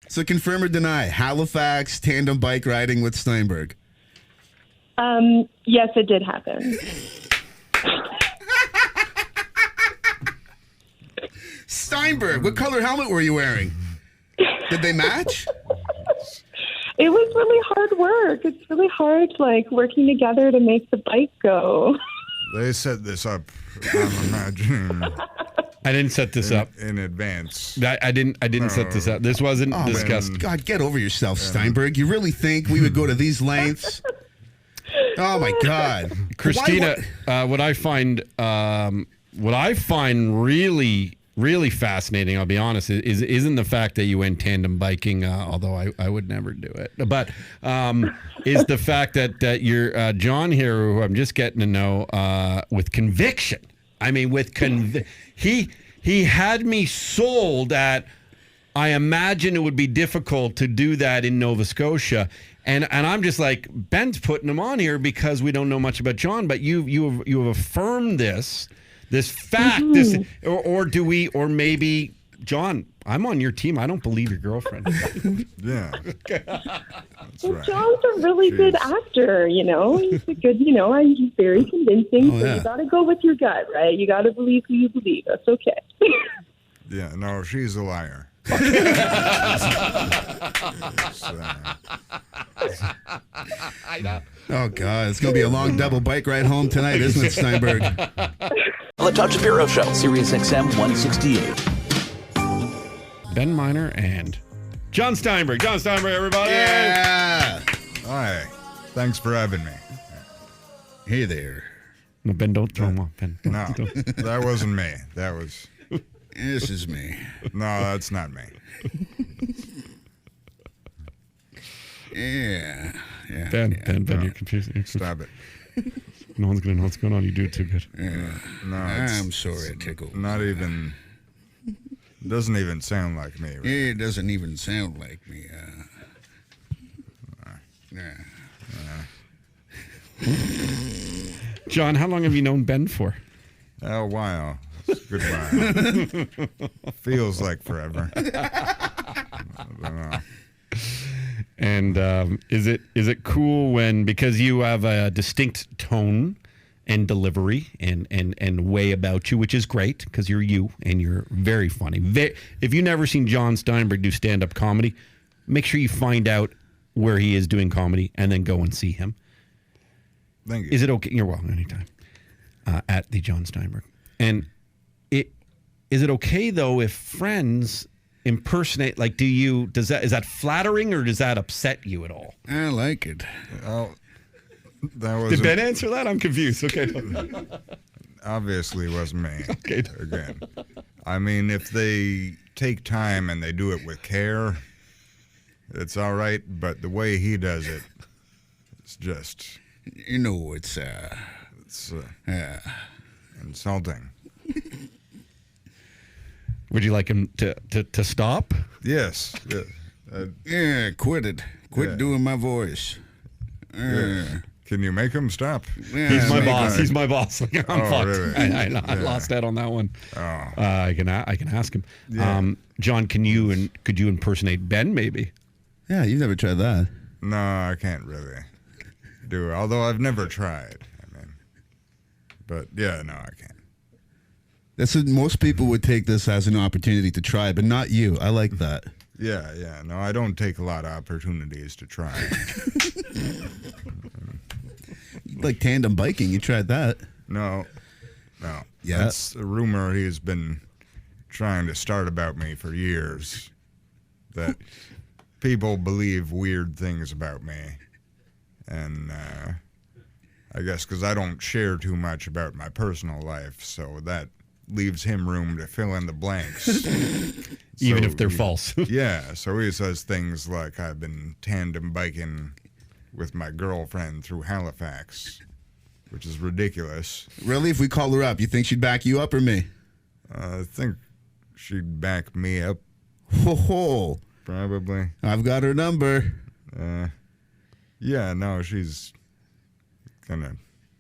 So confirm or deny, Halifax tandem bike riding with Steinberg. Yes, it did happen. Steinberg, what color helmet were you wearing? Did they match? It was really hard work. It's really hard, like, working together to make the bike go. They set this up, I'm imagining, I didn't set this up in advance. I didn't set this up. This wasn't discussed. God, get over yourself, Steinberg. You really think we would go to these lengths? Oh my God, Christina, what I find really fascinating, I'll be honest, isn't the fact that you went tandem biking, although I would never do it, but is the fact that you're Jon here, who I'm just getting to know with conviction. I mean, he had me sold at. I imagine it would be difficult to do that in Nova Scotia. And I'm just like, Ben's putting him on here because we don't know much about Jon, but you have affirmed this fact, or do we, or maybe, Jon, I'm on your team. I don't believe your girlfriend. Yeah. Well, right. Jon's a really good actor, He's a good, he's very convincing. So you got to go with your gut, right? You got to believe who you believe. That's okay. Yeah, no, she's a liar. I know. Oh, God. It's going to be a long double bike ride home tonight, isn't it, Steinberg? On the Todd Shapiro Show, SiriusXM 168. Ben Miner and Jon Steinberg. Jon Steinberg, everybody. Yeah. Hi. Thanks for having me. Hey there. No, Ben, don't throw him off, Ben. No, that wasn't me. That was... This is me. No, that's not me. Yeah. Ben, you're confusing. Stop it. No one's going to know what's going on. You do it too good. No, I'm sorry, it tickled. Not even... Doesn't even sound like me. Really. It doesn't even sound like me. Jon, how long have you known Ben for? A while. Good while. Feels like forever. I don't know. And is it cool when, because you have a distinct tone and delivery and way about you, which is great because you're you and you're very funny. If you've never seen Jon Steinberg do stand-up comedy, make sure you find out where he is doing comedy and then go and see him. Thank you. Is it okay? You're welcome anytime at the Jon Steinberg. And is it okay though if friends impersonate? Like, is that flattering or does that upset you at all? I like it. Oh, that was. Did Ben answer that? I'm confused. Okay. Obviously, it wasn't me. Okay. Again, I mean, if they take time and they do it with care, it's all right. But the way he does it, it's just. It's insulting. Would you like him to stop? Yes. Quit it. Quit doing my voice. Can you make him stop? Yeah, He's my boss. He's my boss. I'm fucked. Really? I lost that on that one. Oh. I can ask him. Yeah. Jon, could you impersonate Ben maybe? Yeah, you've never tried that. No, I can't really do it. Although I've never tried. But yeah, no, I can't. Most people would take this as an opportunity to try, but not you. I like that. Yeah. No, I don't take a lot of opportunities to try. Like tandem biking, you tried that. No. Yeah. That's a rumor he's been trying to start about me for years. That people believe weird things about me. And I guess because I don't share too much about my personal life, so that leaves him room to fill in the blanks. Even if they're false. Yeah, so he says things like I've been tandem biking with my girlfriend through Halifax, which is ridiculous. Really? If we call her up, you think she'd back you up or me? I think she'd back me up. Ho. Probably. I've got her number. Yeah, no, she's gonna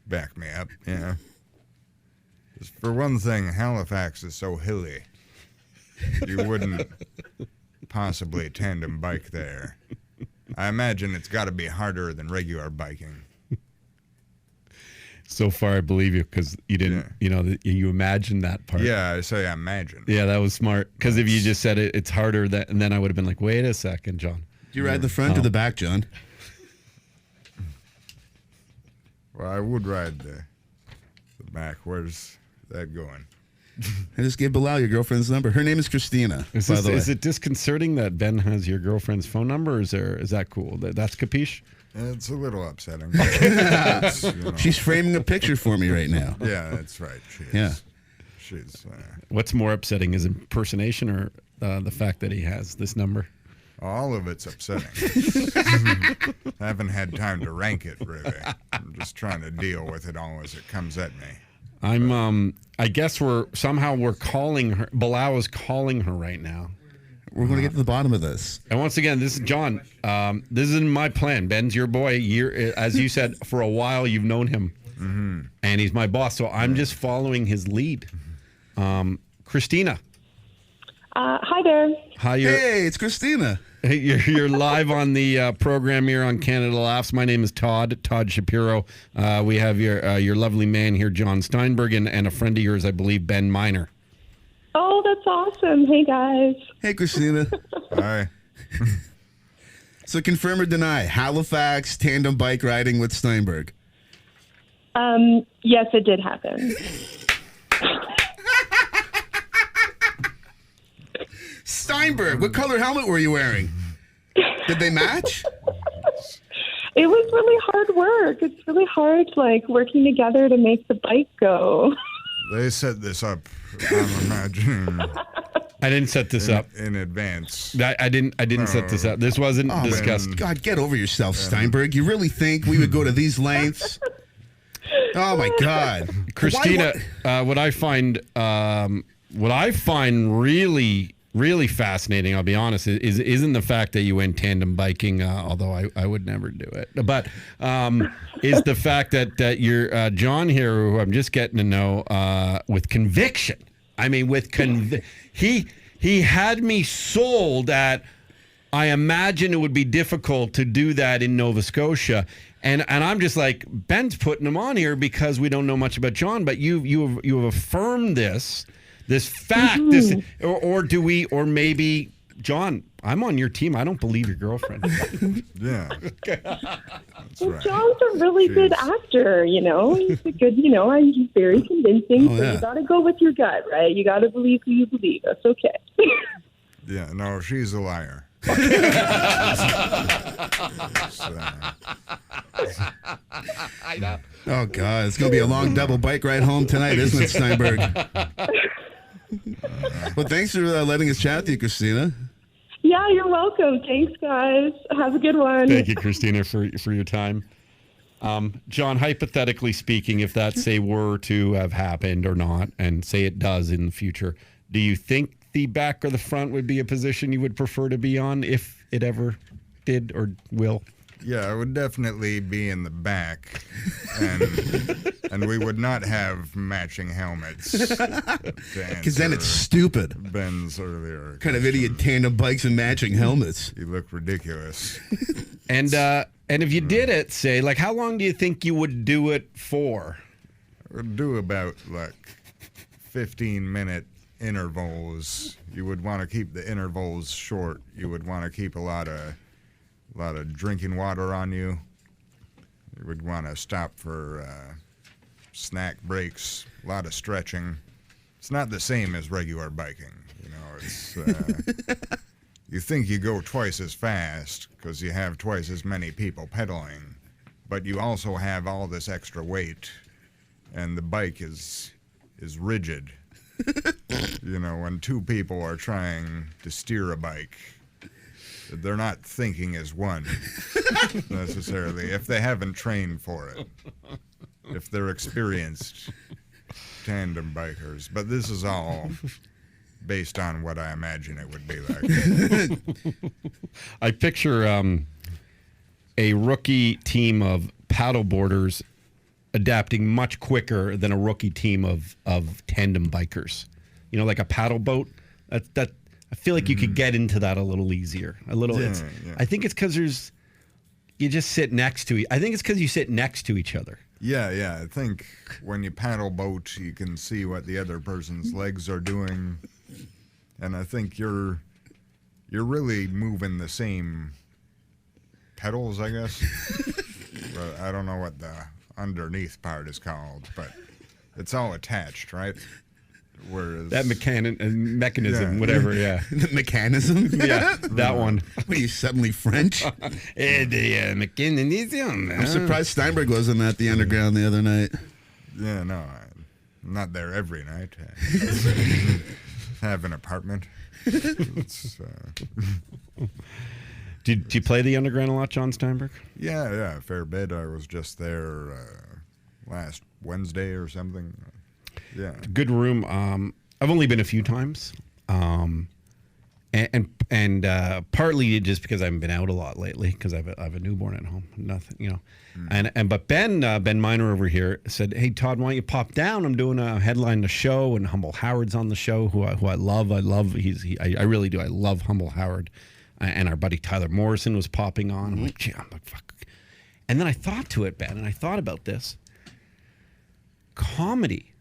back me up, yeah. For one thing, Halifax is so hilly. You wouldn't possibly tandem bike there. I imagine it's got to be harder than regular biking. So far, I believe you because you didn't, you imagined that part. Yeah, I say imagine. Yeah, that was smart. Because if you just said it's harder, and then I would have been like, wait a second, John. Do you ride the front or the back, John? Well, I would ride the back. Where's that going? I just gave Bilal your girlfriend's number. Her name is Christina, by the way. Is it disconcerting that Ben has your girlfriend's phone number, or is that cool? That's capiche? It's a little upsetting. She's framing a picture for me right now. Yeah, that's right. She's. What's more upsetting, is impersonation or the fact that he has this number? All of it's upsetting. I haven't had time to rank it, really. I'm just trying to deal with it all as it comes at me. I guess we're calling her. Bilal is calling her right now. We're going to get to the bottom of this. And once again, this is John. This isn't my plan. Ben's your boy. As you said, for a while you've known him, and he's my boss. So I'm just following his lead. Christina. Hi there. Hi. Hey, it's Christina. You're live on the program here on Canada Laughs. My name is Todd Shapiro. We have your lovely man here, Jon Steinberg, and a friend of yours, I believe, Ben Miner. Oh, that's awesome. Hey, guys. Hey, Christina. Hi. So confirm or deny, Halifax tandem bike riding with Steinberg? Yes, it did happen. Steinberg, what color helmet were you wearing? Did they match? It was really hard work. It's really hard, working together to make the bike go. They set this up, I'm imagining. I didn't set this up in advance. I didn't set this up. This wasn't discussed. God, get over yourself, Steinberg. You really think we would go to these lengths? Oh my God, Christina. What I find really fascinating, I'll be honest, isn't the fact that you went tandem biking, although I would never do it, but is the fact that you're John here, who I'm just getting to know with conviction. I mean, he had me sold at, I imagine it would be difficult to do that in Nova Scotia. And I'm just like, Ben's putting him on here because we don't know much about John, but you have affirmed this fact, or do we, or maybe, John, I'm on your team. I don't believe your girlfriend. Yeah. That's right. John's a really good actor, He's a good, he's very convincing. So you got to go with your gut, right? You got to believe who you believe. That's okay. Yeah, no, she's a liar. I know. Oh God, it's gonna be a long double bike ride home tonight, isn't it, Steinberg? Well, thanks for letting us chat with you, Christina. Yeah, you're welcome. Thanks, guys. Have a good one. Thank you, Christina, for your time. John, hypothetically speaking, if that, say, were to have happened or not, and say it does in the future, do you think the back or the front would be a position you would prefer to be on if it ever did or will? Yeah, I would definitely be in the back, and we would not have matching helmets. Because then it's stupid. Ben's earlier. What kind of idiot tandem bikes and matching helmets? You look ridiculous. And if you did it, say, how long do you think you would do it for? I would do about 15-minute intervals. You would want to keep the intervals short. You would want to keep a lot of drinking water on you. You would want to stop for snack breaks, a lot of stretching. It's not the same as regular biking. It's you think you go twice as fast because you have twice as many people pedaling, but you also have all this extra weight, and the bike is rigid. When two people are trying to steer a bike, they're not thinking as one necessarily if they haven't trained for it, if they're experienced tandem bikers. But this is all based on what I imagine it would be like. I picture a rookie team of paddleboarders adapting much quicker than a rookie team of tandem bikers. Like a paddle boat. That I feel like you could get into that a little easier. A little. Yeah, I think it's because you just sit next to. I think it's because you sit next to each other. Yeah. I think when you paddle boats, you can see what the other person's legs are doing, and I think you're really moving the same pedals, I guess. But I don't know what the underneath part is called, but it's all attached, right? Whereas That mechanism, whatever, yeah. The mechanism? Yeah, that one. What are you, suddenly French? The mechanism. I'm surprised Steinberg wasn't at the underground the other night. yeah, no, I'm not there every night. I have an apartment. It's, Did you play the underground a lot, Jon Steinberg? yeah, a fair bit. I was just there last Wednesday or something. Yeah. Good room. I've only been a few times, and partly just because I haven't been out a lot lately because I have a newborn at home. Nothing, but Ben Miner over here said, "Hey Todd, why don't you pop down? I'm doing a headline the show, and Humble Howard's on the show, who I love. I really do. I love Humble Howard, and our buddy Tyler Morrison was popping on. I'm like, fuck. And then I thought to it, Ben, and I thought about this comedy,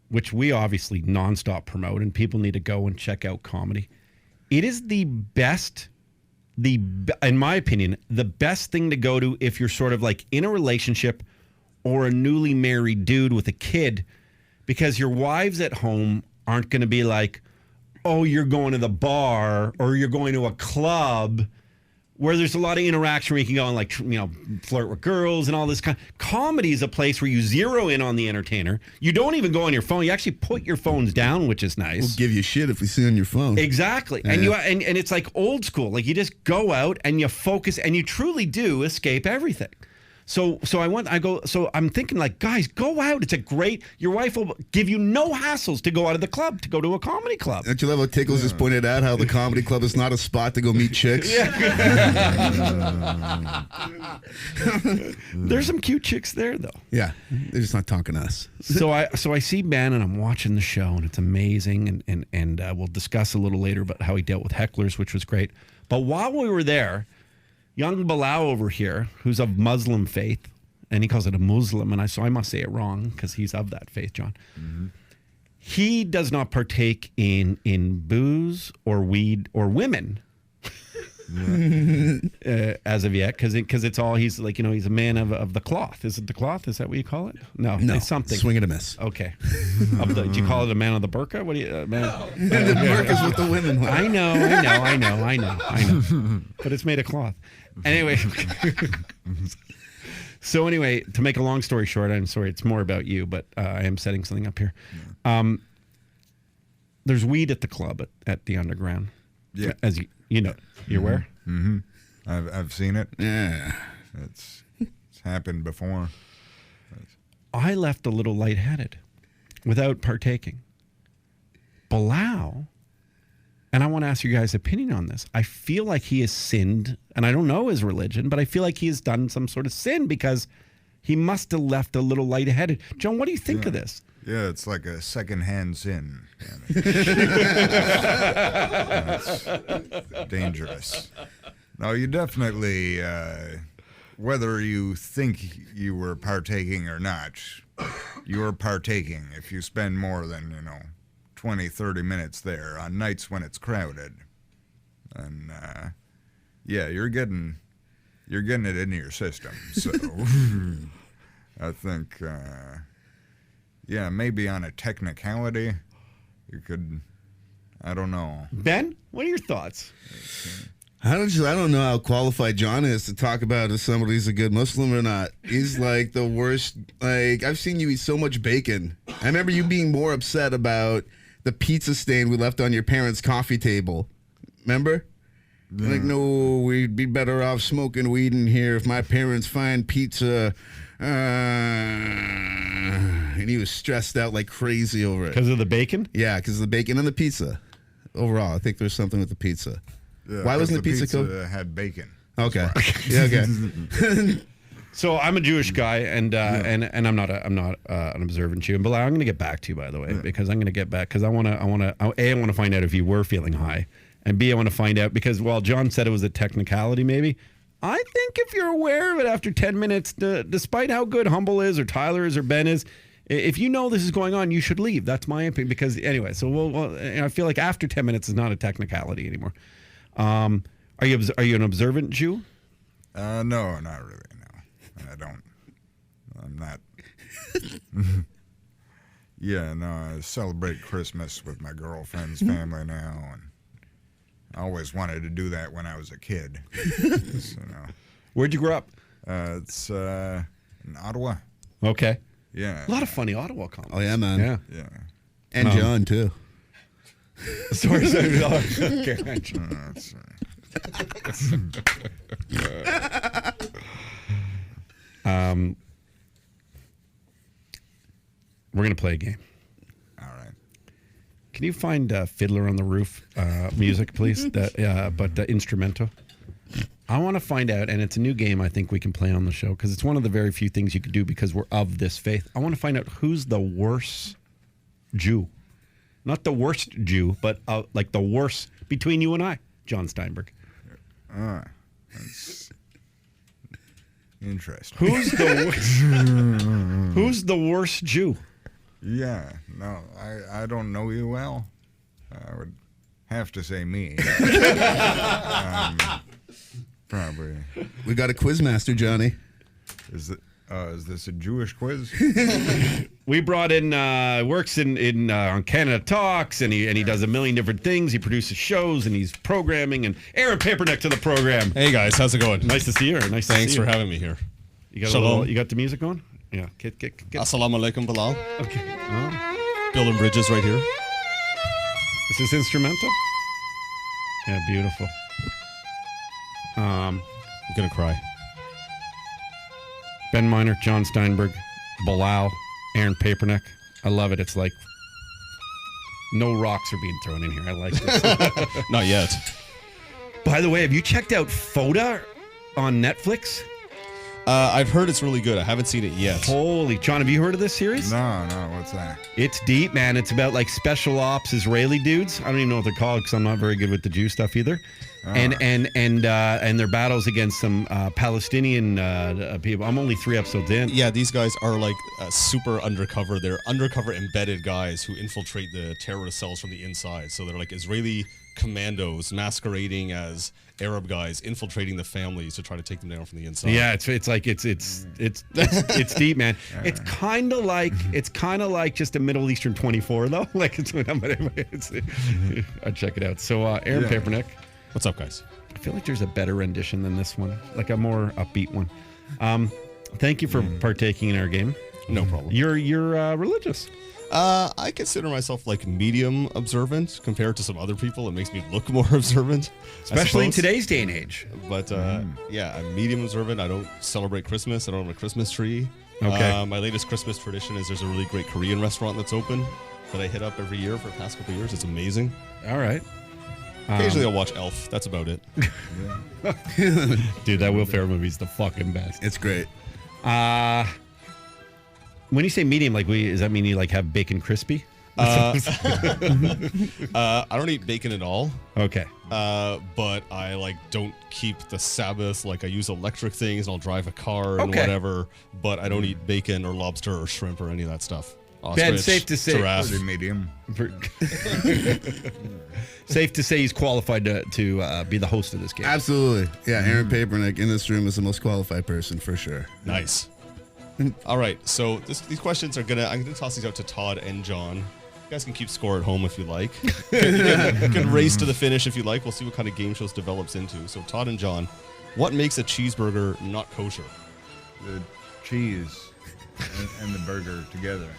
which we obviously nonstop promote, and people need to go and check out comedy. It is the best, in my opinion, the best thing to go to if you're sort of like in a relationship or a newly married dude with a kid, because your wives at home aren't going to be like, oh, you're going to the bar or you're going to a club where there's a lot of interaction where you can go and like, flirt with girls and all this kind. Comedy is a place where you zero in on the entertainer. You don't even go on your phone. You actually put your phones down, which is nice. We'll give you shit if we see on your phone. Exactly. Yeah. And it's like old school. Like you just go out and you focus and you truly do escape everything. So I'm thinking like, guys, go out. It's a great, your wife will give you no hassles to go out of the club, to go to a comedy club. Don't you love how Tickles just pointed out how the comedy club is not a spot to go meet chicks? There's some cute chicks there though. Yeah. They're just not talking to us. So I see Ben and I'm watching the show and it's amazing. And we'll discuss a little later about how he dealt with hecklers, which was great. But while we were there, young Bilal over here, who's of Muslim faith, and he calls it a Muslim, and I must say it wrong because he's of that faith, John. Mm-hmm. He does not partake in booze or weed or women as of yet, because it's all, he's like, he's a man of the cloth. Is it the cloth? Is that what you call it? No, it's something. Swing and a miss. Okay. Do you call it a man of the burqa? What do you, man? No. The burqa's what the women like. I know. But it's made of cloth. Anyway. So anyway, to make a long story short, I'm sorry, it's more about you, but I am setting something up here. There's weed at the club at the underground. Yeah. As you know, you're aware? Mm-hmm. I've seen it. Yeah. It's happened before. I left a little lightheaded without partaking. Bilal, and I want to ask you guys' opinion on this. I feel like he has sinned, and I don't know his religion, but I feel like he has done some sort of sin because he must have left a little lightheaded. John, what do you think of this? Yeah, it's like a secondhand sin. It's dangerous. No, you definitely, whether you think you were partaking or not, you're partaking if you spend more than, 20, 30 minutes there on nights when it's crowded. And, you're getting it into your system. So I think, maybe on a technicality, you could, I don't know. Ben, what are your thoughts? I don't know how qualified John is to talk about if somebody's a good Muslim or not. He's like the worst. Like, I've seen you eat so much bacon. I remember you being more upset about the pizza stain we left on your parents' coffee table. Remember? Yeah. Like, no, we'd be better off smoking weed in here if my parents find pizza. And he was stressed out like crazy over it. Because of the bacon? Yeah, because of the bacon and the pizza. Overall, I think there's something with the pizza. Yeah, why wasn't the pizza cooked? Had bacon. Okay. Yeah, okay. So I'm a Jewish guy, and I'm not an observant Jew. But I'm going to get back to you, by the way, because I'm going to get back because I want to find out if you were feeling high, and B, I want to find out because while John said it was a technicality, maybe I think if you're aware of it after 10 minutes, despite how good Humble is or Tyler is or Ben is, if you know this is going on, you should leave. That's my opinion. Because anyway, so I feel like after 10 minutes is not a technicality anymore. Are you an observant Jew? No, not really. No, I don't. I'm not. Yeah, no, I celebrate Christmas with my girlfriend's family now, and I always wanted to do that when I was a kid. So, Where'd you grow up? It's in Ottawa. Okay. Yeah. A lot of funny Ottawa comments. Oh, yeah, man. Yeah. Yeah. And John, too. Sorry. Okay. That's, We're going to play a game. all right. Can you find Fiddler on the Roof music, please? But instrumental. I want to find out, and it's a new game I think we can play on the show because it's one of the very few things you could do because we're of this faith. I want to find out who's the worst Jew. Not the worst Jew, but like the worst between you and I, Jon Steinberg. That's interesting. Who's the worst? Who's the worst Jew? Yeah, no, I don't know you well. I would have to say me. Probably. We got a quizmaster, Johnny. Is this a Jewish quiz? We brought in works in on Canada Talks, and he does a million different things. He produces shows and he's programming. And Aaron Paperneck to the program. Hey guys, how's it going? Nice to see you. Nice. Thanks to see for you. having me here. You got Shalom. you got the music on? Yeah. Get. Assalamu alaikum, Bilal. Okay. Oh. Building bridges right here. Is this instrumental? Yeah, beautiful. I'm gonna cry. Ben Miner, Jon Steinberg, Bilal, Aaron Paperneck. I love it. It's like no rocks are being thrown in here. I like this. Not yet. By the way, have you checked out Foda on Netflix? I've heard it's really good. I haven't seen it yet. Holy, John, have you heard of this series? No, what's that? It's deep, man. It's about like special ops Israeli dudes. I don't even know what they're called because I'm not very good with the Jew stuff either. And their battles against some Palestinian people. I'm only 3 episodes in. Yeah, these guys are like super undercover. They're undercover embedded guys who infiltrate the terrorist cells from the inside. So they're like Israeli commandos masquerading as Arab guys infiltrating the families to try to take them down from the inside. Yeah, it's deep, man. It's kind of like just a Middle Eastern 24 though. Like I'd check it out. So Aaron Paperneck. What's up, guys? I feel like there's a better rendition than this one, like a more upbeat one. Thank you for partaking in our game. No problem. You're religious. I consider myself like medium observant compared to some other people. It makes me look more observant, Especially in today's day and age. But yeah, I'm medium observant. I don't celebrate Christmas. I don't have a Christmas tree. Okay. My latest Christmas tradition is there's a really great Korean restaurant that's open that I hit up every year for the past couple of years. It's amazing. All right. Occasionally I'll watch Elf. That's about it. Dude, that Will Ferrell movie's the fucking best. It's great. When you say medium, like does that mean you like have bacon crispy? I don't eat bacon at all. Okay. But I like don't keep the Sabbath. Like I use electric things and I'll drive a car and Okay. whatever. But I don't eat bacon or lobster or shrimp or any of that stuff. Ben, Ostrich, safe to say- giraffe. Pretty medium. Safe to say he's qualified to be the host of this game. Absolutely. Yeah, Aaron Paperneck in this room is the most qualified person for sure. Nice. All right, so these questions I'm gonna toss these out to Todd and John. You guys can keep score at home if you like. You can race to the finish if you like. We'll see what kind of game shows develops into. So Todd and John, what makes a cheeseburger not kosher? The cheese and the burger together.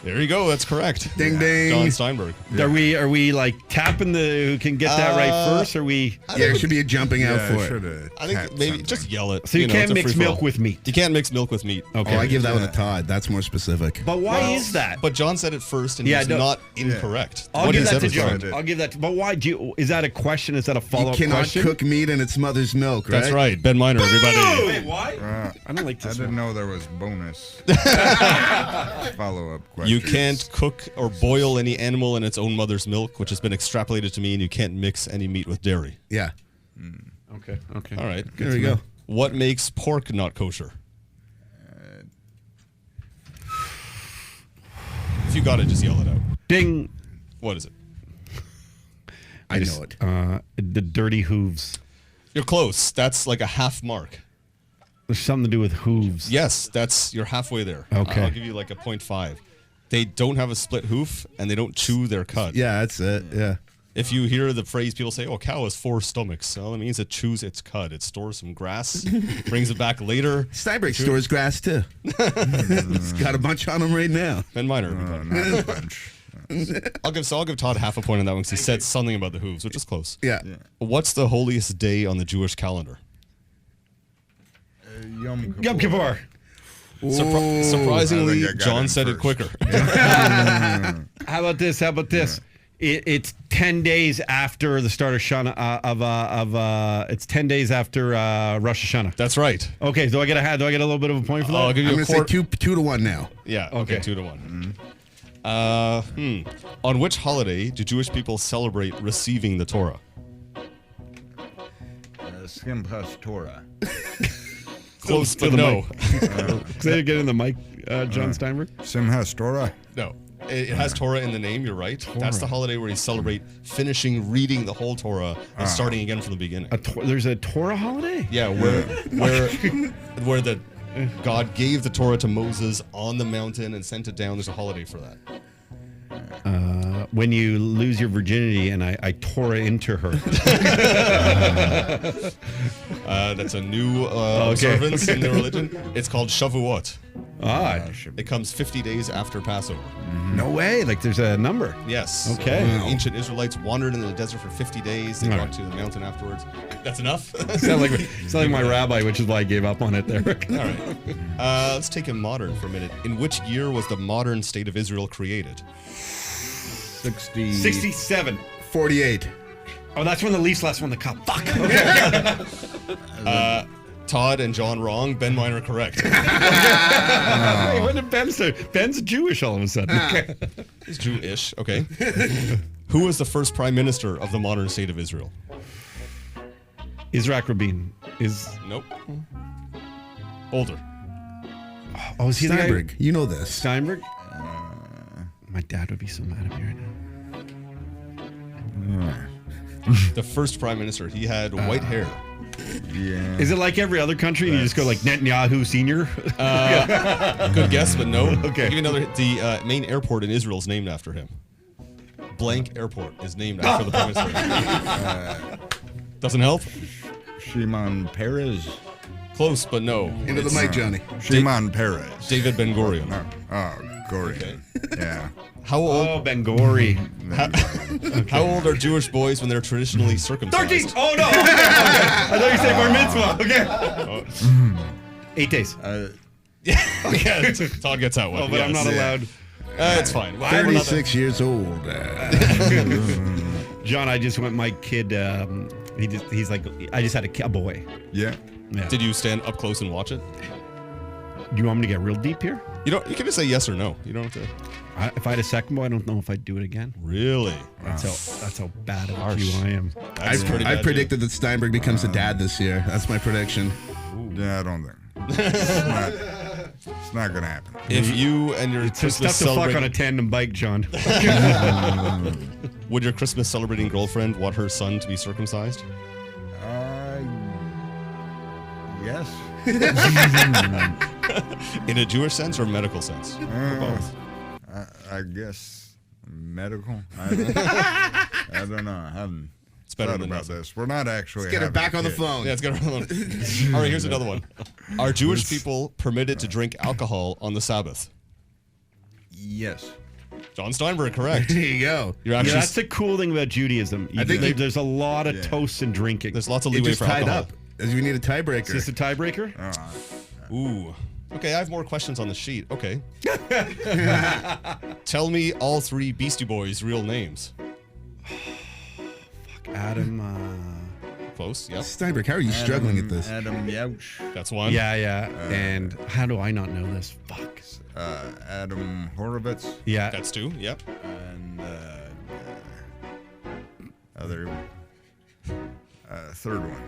There you go. That's correct. Ding ding. Jon Steinberg. Are we like tapping the who can get that right first? Or we? Yeah, there should be a jumping out for it. I think maybe just yell it. So you can't it's a mix free-for-all. milk with meat. You can't mix milk with meat. Okay. Oh, I give that one a Todd. That's more specific. But why is that? But John said it first, and he's not incorrect. I'll What give he that said to was John. right. I'll give that. But why? Is that a question? Is that a follow-up You cannot question? cook meat in its mother's milk, right? That's right. Ben Miner, everybody. Wait, why? I don't like this. I didn't know there was bonus follow-up questions. You can't cook or boil any animal in its own mother's milk, which has been extrapolated to mean you can't mix any meat with dairy. Yeah. Okay. Okay. All right. There we go. What makes pork not kosher? If you got it, just yell it out. Ding. What is it? I know it. The dirty hooves. You're close. That's like a half mark. There's something to do with hooves. Yes, you're halfway there. Okay. I'll give you like a 0.5. They don't have a split hoof, and they don't chew their cud. Yeah, that's it. Yeah. If you hear the phrase, people say, "Oh, a cow has 4 stomachs." Well, it means it chews its cud. It stores some grass, brings it back later. Steinberg stores grass too. It's got a bunch on him right now. Ben Miner. Not a bunch. I'll give Todd half a point on that one because he said something about the hooves, which is close. Yeah. What's the holiest day on the Jewish calendar? Yom Yom Kippur. Surprisingly, I think I got John in said it first. quicker. How about this? It's 10 days after the start of Shana it's 10 days after Rosh Hashanah. That's right. Okay, do I get a little bit of a point for that? I'll give you I'm a going to say quarter. 2 to 1 now. Yeah. Okay. Okay. 2 to 1. On which holiday do Jewish people celebrate receiving the Torah? Simchas Torah. Close, To but the no. Say it again in the mic, Jon Steinberg. Simchas Torah. No. It has Torah in the name. You're right. That's the holiday where you celebrate finishing reading the whole Torah and starting again from the beginning. There's a Torah holiday? Yeah, where the God gave the Torah to Moses on the mountain and sent it down. There's a holiday for that. When you lose your virginity and I Torah into her. That's a new observance in the religion. It's called Shavuot. It comes 50 days after Passover. No way. Like there's a number. Yes. Okay. Ancient Israelites wandered in the desert for 50 days. They got to the mountain afterwards. That's enough? Sound like my rabbi, which is why I gave up on it there. All right. Let's take it modern for a minute. In which year was the modern state of Israel created? 67. 48. Oh, that's when the Leafs last won the cup. Fuck. Okay. Todd and John wrong. Ben Miner correct. Hey, when did Ben start? Ben's Jewish all of a sudden. Okay. He's Jewish. Okay. Who was the first prime minister of the modern state of Israel? Isaac Rabin is. Nope. Older. Oh, is he the guy? Steinberg. You know this. Steinberg? My dad would be so mad at me right now. The first prime minister. He had white hair. Yeah. Is it like every other country and you just go like Netanyahu Senior? Good guess, but no. Okay. I'll give you another. The main airport in Israel is named after him. Blank Airport is named after the prime minister. Doesn't help. Shimon Peres. Close, but no. Into the mic, Johnny. Shimon Peres. David Ben Gurion. No. Oh, Gorian. Yeah. How old? Oh, Ben Gori. How old are Jewish boys when they're traditionally circumcised? 13! Oh, no! Okay. I thought you said bar mitzvah. Okay. 8 days. Yeah, Todd gets that one. Oh, but I'm yes. not allowed. It's fine. Well, we're not 36 years old. John, I just went, my kid, he's like, I just had a boy. Yeah. Yeah. Did you stand up close and watch it? Do you want me to get real deep here? You can just say yes or no. You don't have to. If I had a second boy, I don't know if I'd do it again. Really? That's how bad of a Jew I am. That's pretty I bad, predicted that Steinberg becomes a dad this year. That's my prediction. Yeah, I don't think. It's not gonna happen. If you and your It's Christmas tough to fuck on a celebrating, tandem bike, John. would your Christmas celebrating girlfriend want her son to be circumcised? Yes. In a Jewish sense or medical sense? Or both? I guess medical. I don't know. I haven't It's better thought than about nothing. this. We're not actually. Get her having back a on the kid. phone. Yeah, it's got another one. All right, here's another one. Are Jewish people permitted to drink alcohol on the Sabbath? Yes. Jon Steinberg, correct. There you go. You're actually that's the cool thing about Judaism. I think there's a lot of toasts and drinking. there's lots of It leeway just for tied alcohol. up. As we need a Is tiebreaker. this a tiebreaker? Ooh. Okay, I have more questions on the sheet. Okay. Tell me all 3 Beastie Boys' real names. Adam. Close, yep. Steinberg, how are you struggling at this? Adam Yauch. That's one. Yeah. And how do I not know this? Fuck. Adam Horovitz. Yeah. That's 2, yep. And other third one.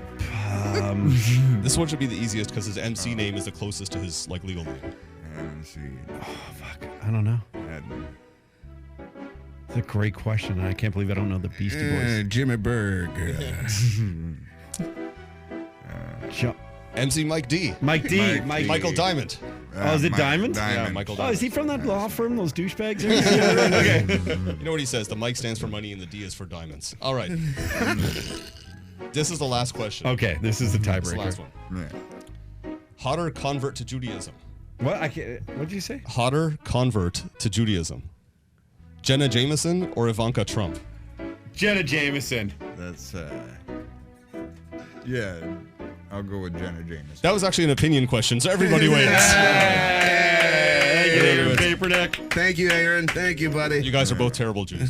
This one should be the easiest because his MC name is the closest to his legal name. And see. Fuck. I don't know. Adam. It's a great question. And I can't believe I don't know the Beastie Boys. Jimmy Berg. MC Mike D. Mike D. Michael Diamond. Oh, is it Diamond? Yeah, Michael Oh, Diamond. is he from that law firm? Those douchebags? Okay. You know what he says? The Mike stands for money and the D is for diamonds. All right. This is the last question. Okay, this is the This is the tiebreaker. last one. Yeah. Hotter convert to Judaism. What? What did you say? Hotter convert to Judaism. Jenna Jameson or Ivanka Trump? Jenna Jameson. That's yeah. I'll go with Jenna Jameson. That was actually an opinion question, so everybody wins. Hey, Aaron Paperdeck. Thank you, Aaron. Thank you, buddy. You guys are both terrible Jews.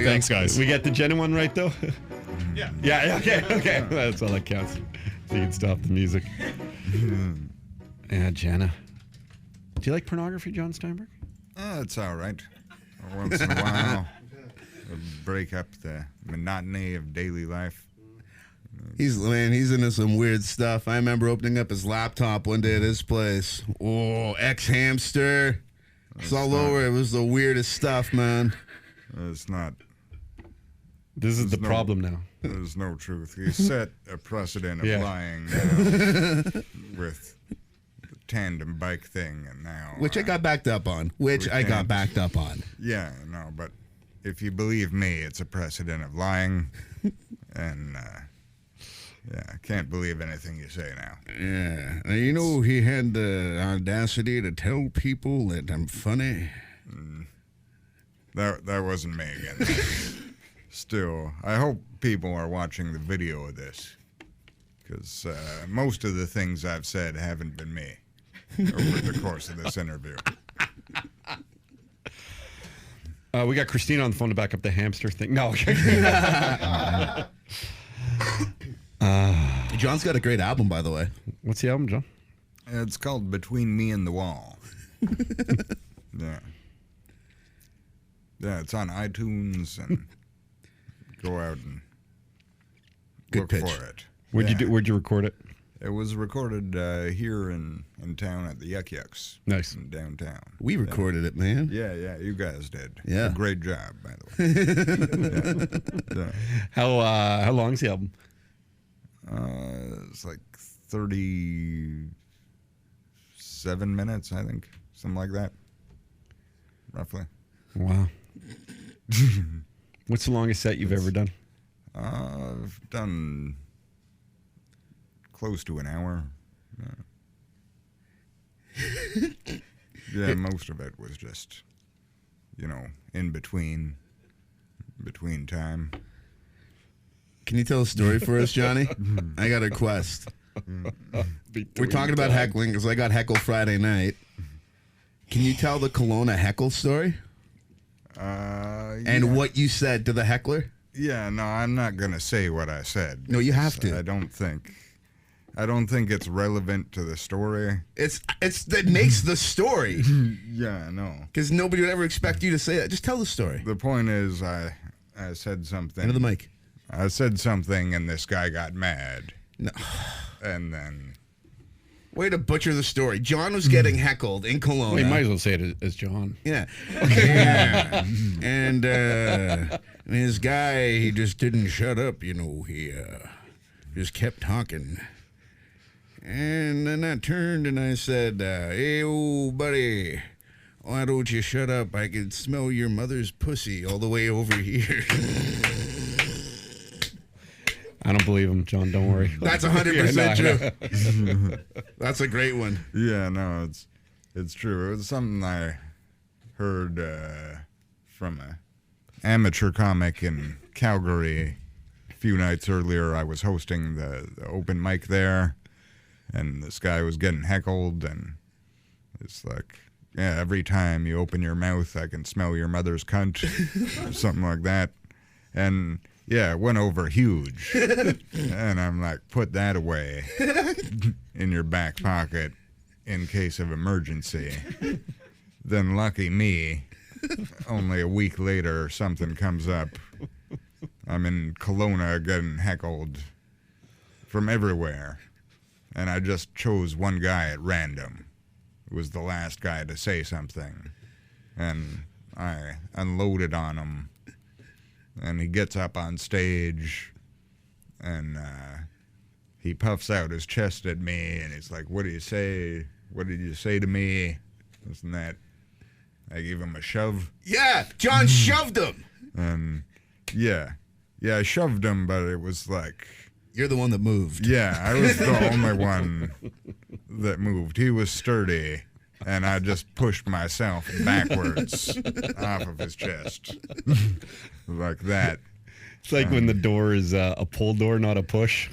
Thanks, guys. We got the Jenna one right, though? Yeah. Yeah, okay. That's all that counts. So you can stop the music. Yeah, Jenna. Do you like pornography, Jon Steinberg? It's all right. Once in a while, break up the monotony of daily life. He's into some weird stuff. I remember opening up his laptop one day at his place. Oh, ex-hamster. It's all over. It was the weirdest stuff, man. It's not. This is the no- problem now. There's no truth. You set a precedent of Yeah. lying with the tandem bike thing, and now. Which I got backed up on. Yeah, no, but if you believe me, it's a precedent of lying, and yeah, I can't believe anything you say now. Yeah. You know, he had the audacity to tell people that I'm funny. That wasn't me again. Still, I hope people are watching the video of this, because most of the things I've said haven't been me over the course of this interview. We got Christina on the phone to back up the hamster thing. No. John's got a great album, by the way. What's the album, John? It's called Between Me and the Wall. Yeah. Yeah, it's on iTunes, and go out and Good look pitch. for it. Where'd you record it? It was recorded here in town at the Yuck Yucks. Nice. In downtown. We recorded it, man. Yeah, you guys did. Yeah. A great job, by the way. Yeah. How long's the album? It's like 37 minutes, I think. Something like that. Roughly. Wow. What's the longest set you've ever done? I've done close to an hour. Yeah, most of it was just, in between time. Can you tell a story for us, Johnny? I got a request. We're talking about heckling because I got heckled Friday night. Can you tell the Kelowna heckle story? And what you said to the heckler? Yeah, no, I'm not gonna say what I said. No, you have to. I don't think it's relevant to the story. It makes the story. Yeah, no. Because nobody would ever expect you to say that. Just tell the story. The point is, I said something. Into the mic. I said something, and this guy got mad. No. And then. Way to butcher the story. John was getting heckled in Kelowna. Well, you might as well say it as John. Yeah. Yeah. And this guy, he just didn't shut up, He just kept talking. And then I turned and I said, hey, old buddy, why don't you shut up? I can smell your mother's pussy all the way over here. I don't believe him, John. Don't worry. That's 100% true. That's a great one. Yeah, no, It's true. It was something I heard from a amateur comic in Calgary a few nights earlier. I was hosting the open mic there, and this guy was getting heckled, and it's like, yeah, every time you open your mouth, I can smell your mother's cunt, or something like that. And yeah, it went over huge. And I'm like, put that away in your back pocket in case of emergency. Then lucky me, only a week later, something comes up. I'm in Kelowna getting heckled from everywhere. And I just chose one guy at random. It was the last guy to say something. And I unloaded on him. And he gets up on stage, and he puffs out his chest at me, and he's like, what do you say? What did you say to me? Isn't that? I gave him a shove. Yeah, Jon shoved him. And yeah, I shoved him, but it was like... You're the one that moved. Yeah, I was the only one that moved. He was sturdy, and I just pushed myself backwards off of his chest. Like that. It's like when the door is a pull door, not a push.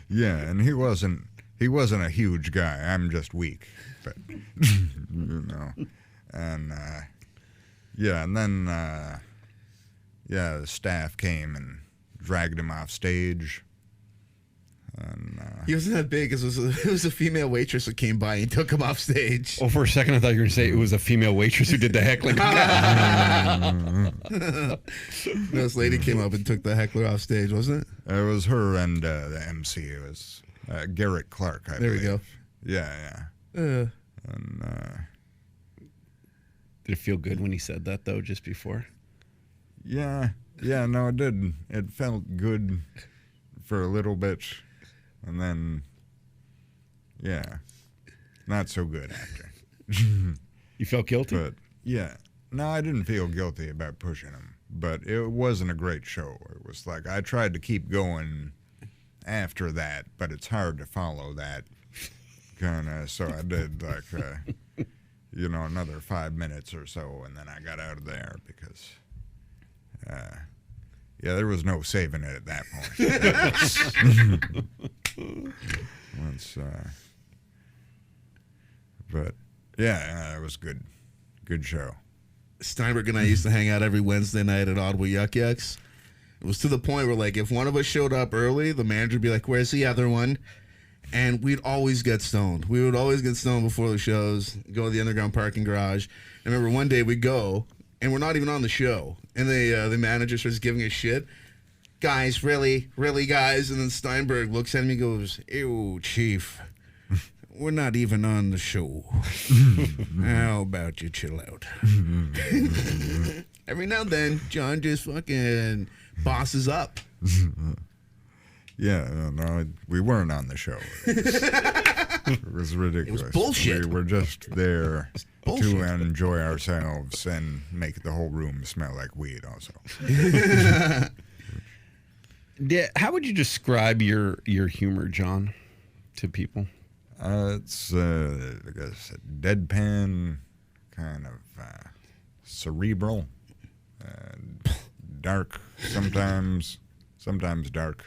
Yeah, and he wasn't a huge guy. I'm just weak, but you know. And yeah, and then yeah, the staff came and dragged him off stage. And he wasn't that big because it was a female waitress who came by and took him off stage. Oh, for a second I thought you were going to say it was a female waitress who did the heckling. This lady came up and took the heckler off stage, wasn't it? it was her and the MC. It was Garrett Clark, I believe. We go. Yeah. Uh, And Did it feel good when he said that, though, just before? yeah, no, it did. It felt good for a little bit. And then, yeah, not so good after. You felt guilty? But, yeah. No, I didn't feel guilty about pushing him. But it wasn't a great show. It was like I tried to keep going after that, but it's hard to follow that kind of. So I did like, you know, another 5 minutes or so, and then I got out of there because, yeah, there was no saving it at that point. Once, but yeah, it was good show. Steinberg and I used to hang out every Wednesday night at Ottawa Yuck Yucks. It was to the point where, like, if one of us showed up early, the manager would be like, where's the other one? And we'd always get stoned. We would always get stoned before the shows, go to the underground parking garage. I remember one day we'd go, and we're not even on the show. And the manager starts giving us shit. Guys, really, guys? And then Steinberg looks at me and goes, ew, Chief, we're not even on the show. How about you chill out? Every now and then, Jon just fucking bosses up. Yeah, no, we weren't on the show. It was ridiculous. It was bullshit. We were just there bullshit. to enjoy ourselves and make the whole room smell like weed also. How would you describe your humor, Jon, to people? It's, I guess, deadpan, kind of cerebral, dark sometimes dark.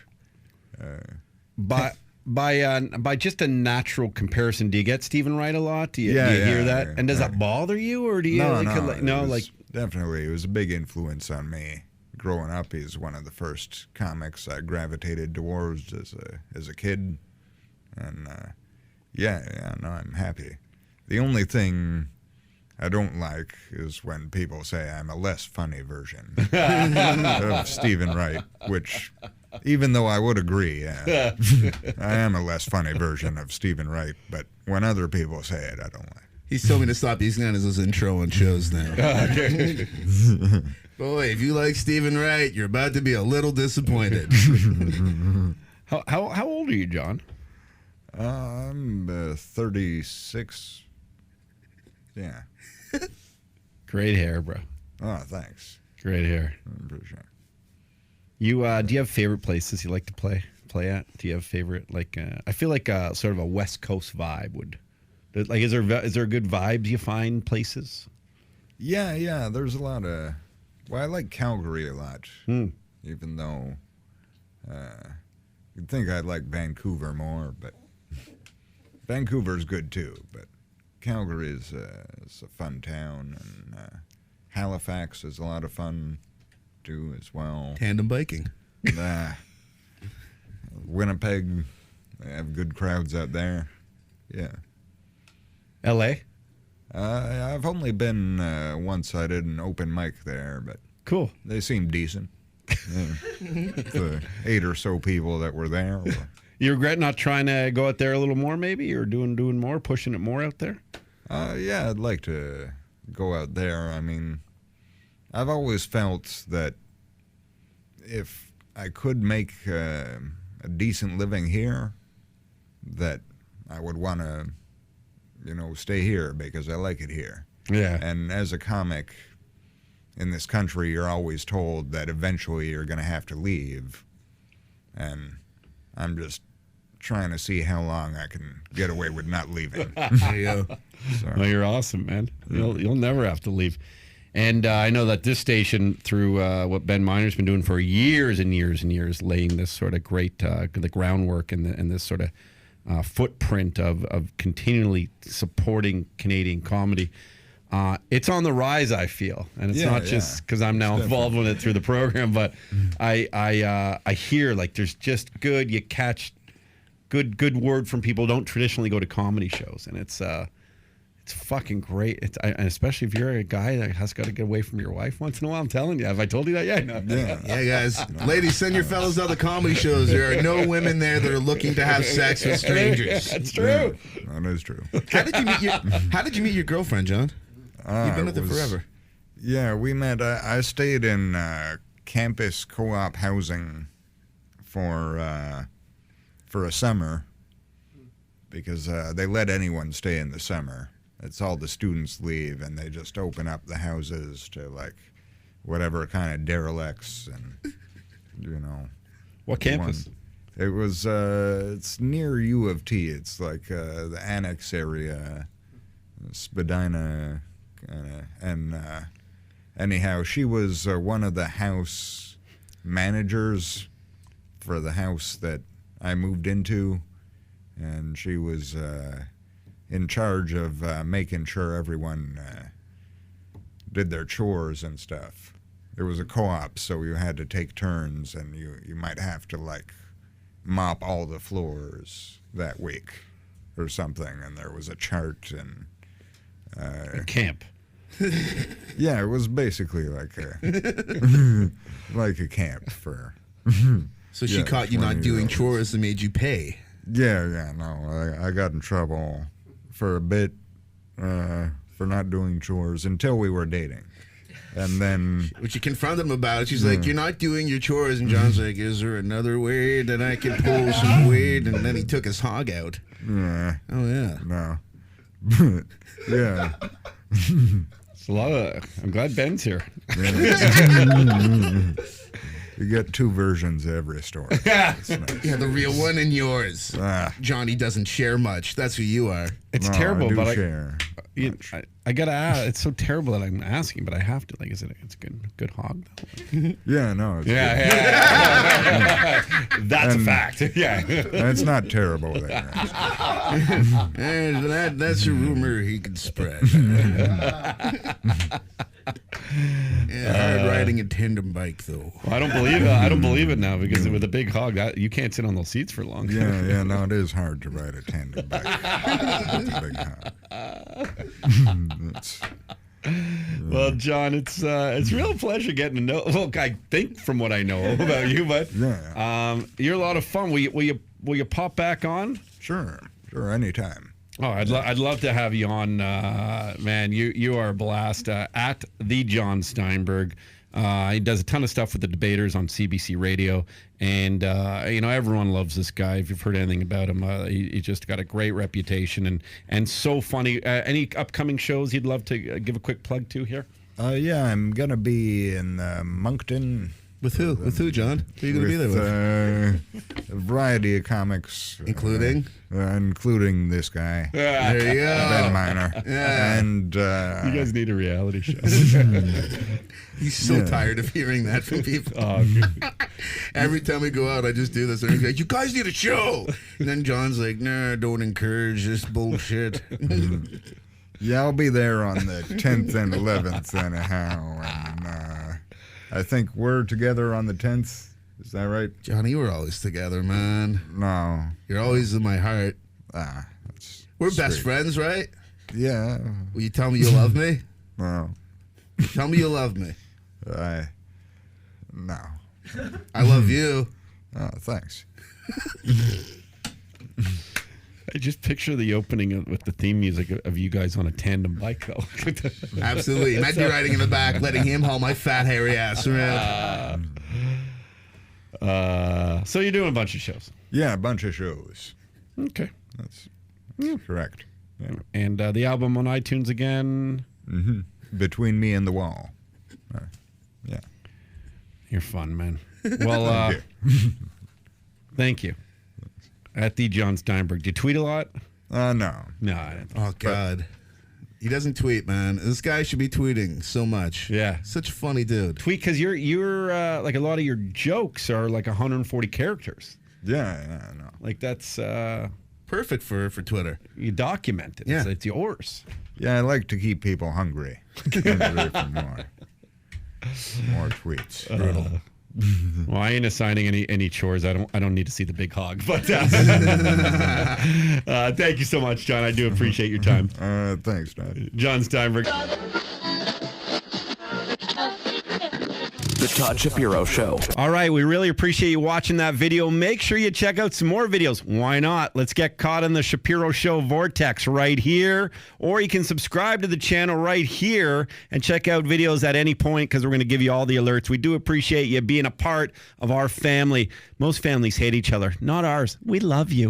By just a natural comparison, do you get Stephen Wright a lot? Do you hear that? And does that bother you, or do you definitely it was a big influence on me growing up. He's one of the first comics I gravitated towards as a kid, and I'm happy. The only thing I don't like is when people say I'm a less funny version of Stephen Wright, which, even though I would agree, I am a less funny version of Stephen Wright, but when other people say it, I don't like it. He's told me to stop using that as his intro on shows now. Boy, if you like Stephen Wright, you're about to be a little disappointed. How old are you, Jon? I'm 36. Yeah. Great hair, bro. Oh, thanks. Great hair. I appreciate it. You do you have favorite places you like to play at? Do you have favorite, like I feel like sort of a West Coast vibe Like, is there good vibes you find places? Yeah. There's a lot of. Well, I like Calgary a lot, even though you'd think I'd like Vancouver more, but Vancouver's good too. But Calgary is a fun town, and Halifax is a lot of fun too as well. Tandem biking. Winnipeg, they have good crowds out there. Yeah. L.A. I've only been once. I did an open mic there, but Cool. they seemed decent. The 8 or so people that were there. You regret not trying to go out there a little more, maybe, or doing more, pushing it more out there? Yeah, I'd like to go out there. I mean, I've always felt that if I could make a decent living here, that I would want to, stay here because I like it here. Yeah. And as a comic in this country, you're always told that eventually you're going to have to leave. And I'm just trying to see how long I can get away with not leaving. There you go. So, Well, you're awesome, man. You'll never have to leave. And I know that this station, through what Ben Miner's been doing for years and years and years, laying this sort of great the groundwork and this sort of footprint of continually supporting Canadian comedy. It's on the rise, I feel, and it's not just because I'm now involved with it through the program, but I hear like there's just good. You catch good word from people who don't traditionally go to comedy shows, and it's fucking great. And especially if you're a guy that has got to get away from your wife once in a while. I'm telling you, have I told you that yet? No. Yeah, guys. Ladies, send your fellas to other comedy shows. There are no women there that are looking to have sex with strangers. That's true. Yeah, that is true. How did you meet your girlfriend, John? You've been with her forever. Yeah, we met. I stayed in campus co-op housing for a summer because they let anyone stay in the summer. It's all the students leave, and they just open up the houses to like whatever kind of derelicts and What campus? It was it's near U of T. It's like the annex area, Spadina, and anyhow, she was one of the house managers for the house that I moved into, and she was in charge of making sure everyone did their chores and stuff. It was a co-op, so you had to take turns, and you might have to like mop all the floors that week or something, and there was a chart and A camp. yeah, it was basically like a like a camp for. So she caught you not doing chores and made you pay. Yeah, no, I got in trouble for a bit for not doing chores until we were dating. And then... When she confronted him about it, she's like, you're not doing your chores. And John's like, is there another way that I can pull some weight? And then he took his hog out. Yeah. Oh, yeah. No. Yeah. It's a lot of... I'm glad Ben's here. You get two versions of every story. It's nice. Yeah, the real one and yours. Johnny doesn't share much. That's who you are. It's No, terrible, I do but share. I gotta ask. It's so terrible that I'm asking, but I have to. Like, it's a good hog though. Yeah, no. It's good. Yeah. That's a fact. Yeah. And it's not terrible there. And that's a rumor he can spread. Hard riding a tandem bike, though. Well, I don't believe it. I don't believe it now because with a big hog, you can't sit on those seats for long. Yeah, no, it is hard to ride a tandem bike with a big hog. Well, John, it's a real pleasure getting to know. Well, I think from what I know about you, but you're a lot of fun. Will you pop back on? Sure, anytime. Oh, I'd love to have you on, man. You are a blast. At the Jon Steinberg, he does a ton of stuff with the debaters on CBC Radio, and everyone loves this guy. If you've heard anything about him, he just got a great reputation and so funny. Any upcoming shows you'd love to give a quick plug to here? Yeah, I'm gonna be in Moncton With who? With who, John? Who are you going to be there with? A variety of comics. Including? Including this guy. There you go. Ben Miner. Yeah. And You guys need a reality show. He's so tired of hearing that from people. Every time we go out, I just do this. And he's like, you guys need a show. And then John's like, nah, don't encourage this bullshit. yeah, I'll be there on the 10th and 11th anyhow. And I think we're together on the 10th. Is that right? Johnny, we're always together, man. No. You're always in my heart. We're sweet. best friends, right? Yeah. Will you tell me you love me? No. Tell me you love me. No. I love you. Oh, thanks. I just picture the opening with the theme music of you guys on a tandem bike, though. Absolutely. I'd be riding in the back, letting him haul my fat, hairy ass around. So you're doing a bunch of shows. Yeah, a bunch of shows. Okay. That's correct. Yeah. And the album on iTunes again. Mm-hmm. Between Me and the Wall. Yeah. You're fun, man. Well, thank you. At the Jon Steinberg. Do you tweet a lot? No. No, I don't. Oh, God. He doesn't tweet, man. This guy should be tweeting so much. Yeah. Such a funny dude. Tweet, because you're like, a lot of your jokes are like 140 characters. Yeah, no. Like, that's... Perfect for Twitter. You document it. Yeah. It's yours. Yeah, I like to keep people hungry. Hungry for more tweets. Brutal. Well, I ain't assigning any chores. I don't need to see the big hog. But thank you so much, John. I do appreciate your time. Thanks, Todd. Jon Steinberg. The Todd Shapiro Show. All right, we really appreciate you watching that video. Make sure you check out some more videos. Why not? Let's get caught in the Shapiro Show vortex right here. Or you can subscribe to the channel right here and check out videos at any point, because we're going to give you all the alerts. We do appreciate you being a part of our family. Most families hate each other. Not ours. We love you.